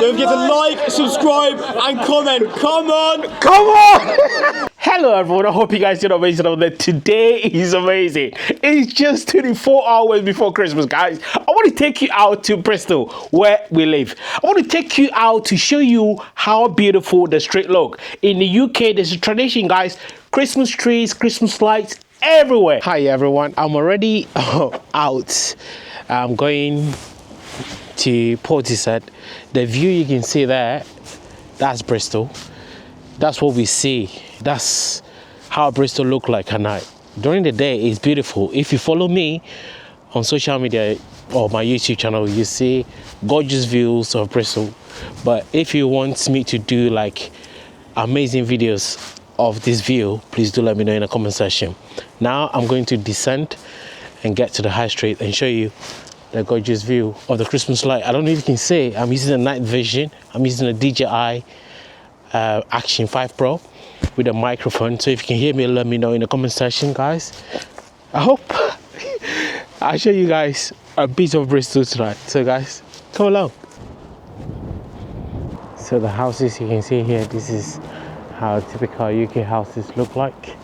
Don't forget to like, subscribe, and comment. Come on! Hello everyone, I hope you guys did amazing over there. Today is amazing. It's just 24 hours before Christmas, guys. I want to take you out to Bristol, where we live. I want to take you out to show you how beautiful the street look. In the UK, there's a tradition, guys. Christmas trees, Christmas lights everywhere. Hi everyone, I'm already out. I'm going to Portishead. The view you can see there, that's Bristol. That's what we see. That's how Bristol look like at night. During the day, it's beautiful. If you follow me on social media or my YouTube channel, you see gorgeous views of Bristol. But if you want me to do like amazing videos of this view, please do let me know in the comment section. Now I'm going to descend and get to the high street and show you the gorgeous view of the Christmas light. I don't know if you can see, I'm using a night vision. I'm using a DJI Action 5 Pro with a microphone. So if you can hear me, let me know in the comment section, guys. I hope I'll show you guys a bit of Bristol tonight. So guys, come along. So the houses you can see here, this is how typical UK houses look like.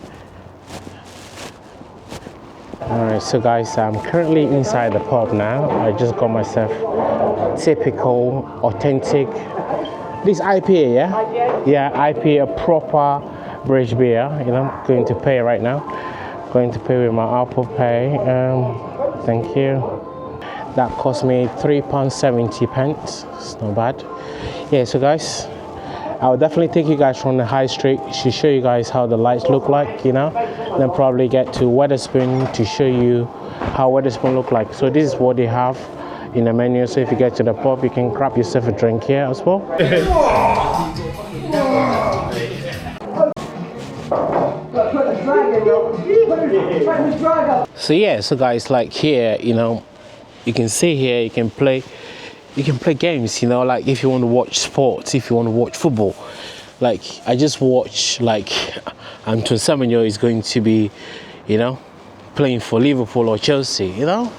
Alright, so guys, I'm currently inside the pub now. I just got myself typical, authentic, this IPA, yeah? Yeah, IPA, a proper British beer. You know, I'm going to pay right now. Going to pay with my Apple Pay. Thank you. That cost me £3.70. It's not bad. Yeah, so guys, I'll definitely take you guys from the high street to show you guys how the lights look like, you know. Then probably get to Wetherspoon to show you how Wetherspoon look like. So this is what they have in the menu. So if you get to the pub, you can grab yourself a drink here as well. So yeah, so guys, like here, you know, you can see here, you can play games, you know, like if you want to watch sports, if you want to watch football. Like I just watch, like Anton Semenyo is going to be, you know, playing for Liverpool or Chelsea, you know.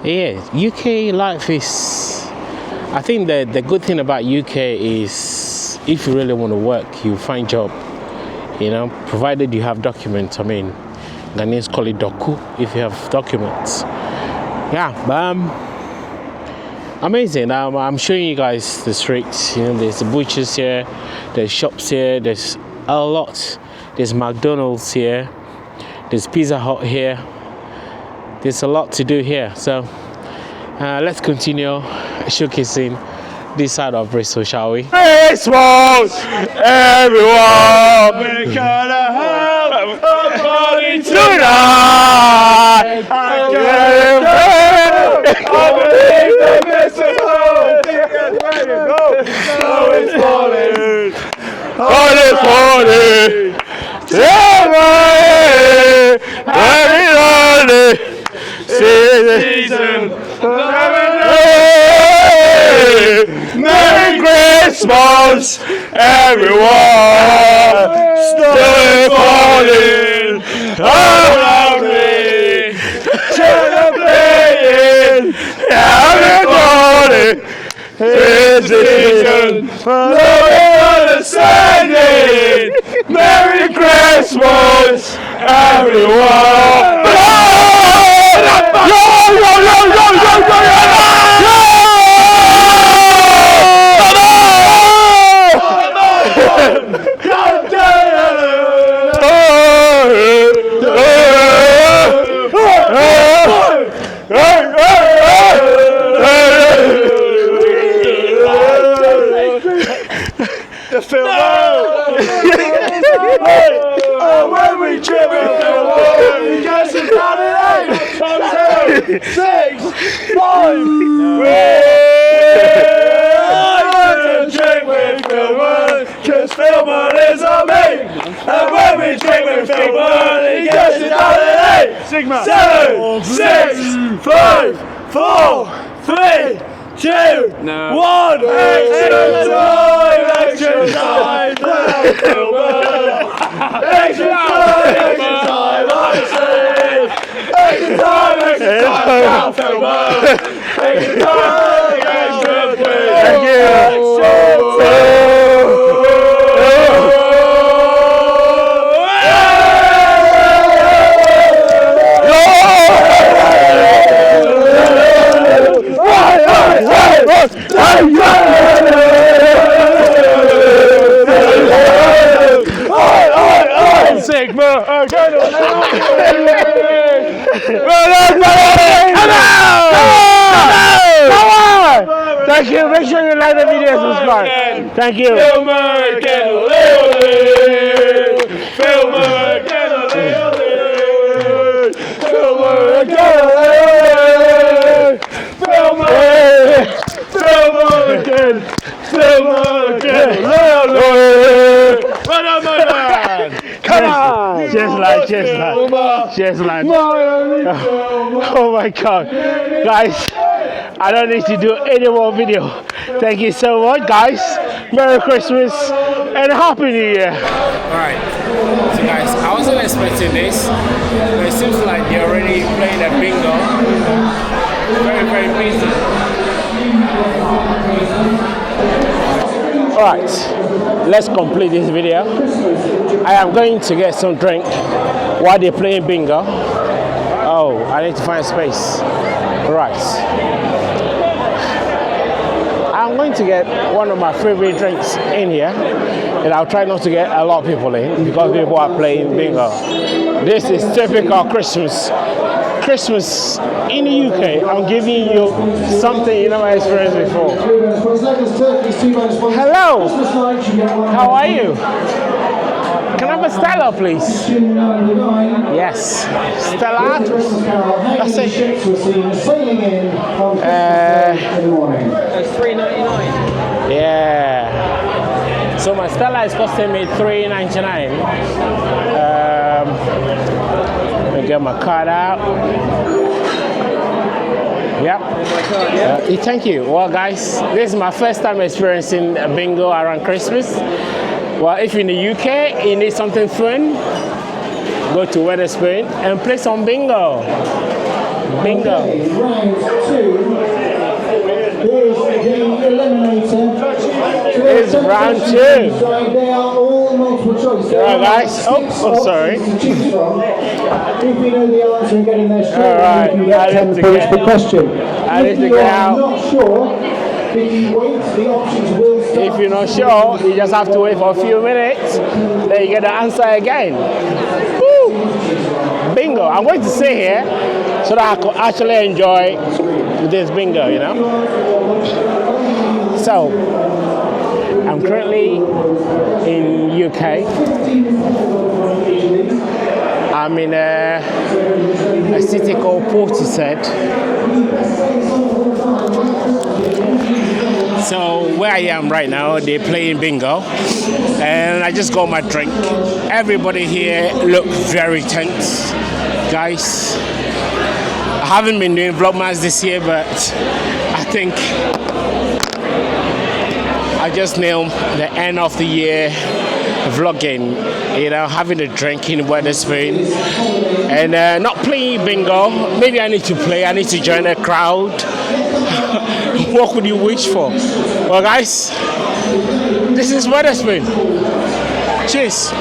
Yeah, UK life is, I think that the good thing about UK is if you really want to work, you find job, you know, provided you have documents. I mean, Ghanaians call it doku if you have documents. Yeah, amazing. I'm showing you guys the streets. You know, there's the butchers here, there's shops here, there's a lot. There's McDonald's here, there's Pizza Hut here. There's a lot to do here. So let's continue showcasing this side of Bristol, shall we? Christmas, everyone, we're gonna have a party tonight. I believe the mistletoe. Snow is falling. All is falling. Everybody, season. Merry Christmas, everyone. Snow is falling all around me. Children playing, everybody. It's the season, loving understanding. Merry Christmas, everyone. The film. When we trip, we feel warm. We just down in 8, 7, 6, 5. Drink, we feel warm. Cause Philmont is on me. And when we drink, we feel warm. He gets it down in 8, 7, 6, 5, 4, 3, 2, 1. Extra time, extra time. Extra time, I say. Extra time, extra time. Extra time, extra time. Sick, man. Thank you. Make sure you like the video and subscribe. Thank you. Come on! Just like. Oh my God, guys! I don't need to do any more video. Thank you so much, guys. Merry Christmas and Happy New Year. Alright, so guys, I wasn't expecting this, but it seems like they're already playing a bingo. Very, very busy. Alright, let's complete this video. I am going to get some drink while they're playing bingo. Oh, I need to find space. Right. I'm going to get one of my favorite drinks in here, and I'll try not to get a lot of people in because people are playing bingo. This is typical Christmas in the UK. I'm giving you something you never experienced before. Hello, how are you? Can I have a Stella, please? Yes, Stella. That's it. It's $3.99. Yeah. So my Stella is costing me $3.99. Let me get my card out. Yep. Thank you. Well, guys, this is my first time experiencing a bingo around Christmas. Well, if you're in the UK, you need something fun, go to Wetherspoon and play some bingo. Bingo. Round 2. Here's the eliminator. It's round 2. They are all multiple choice. Alright, guys. Oh, sorry. If you know the answer and get in there straight away, you can get 10 points per question. I need to If you get are out. not sure, if you wait, the options will start. If you're not sure, you just have to wait for a few minutes, then you get the answer again. Woo! Bingo. I'm going to sit here so that I can actually enjoy this bingo, you know. So, I'm currently in UK. I'm in a city called Portishead. So where I am right now, they're playing bingo, and I just got my drink. Everybody here look very tense, guys. I haven't been doing vlogmas this year, but I think I just nailed the end of the year vlogging, you know, having a drink in Wetherspoon and not playing bingo. Maybe I need to play, I need to join a crowd. What could you wish for? Well, guys, this is Wetherspoon. Cheers.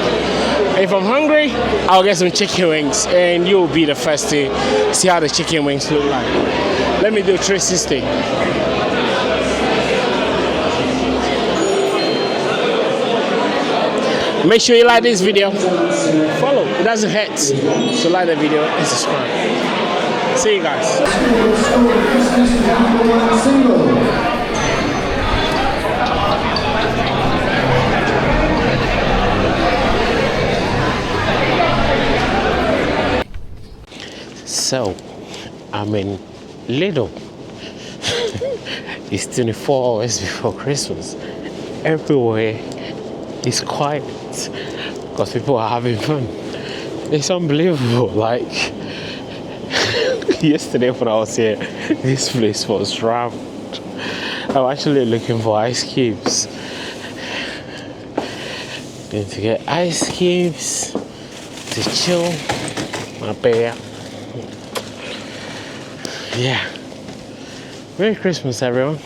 If I'm hungry, I'll get some chicken wings and you'll be the first to see how the chicken wings look like. Let me do 360. Make sure you like this video. Follow, it doesn't hurt. So like the video and subscribe. See you guys. So, I'm in Lidl. It's 24 hours before Christmas. Everywhere is quiet because people are having fun. It's unbelievable. Like yesterday when I was here, this place was rammed. I'm actually looking for ice cubes. Going to get ice cubes to chill my bear. Yeah. Merry Christmas, everyone.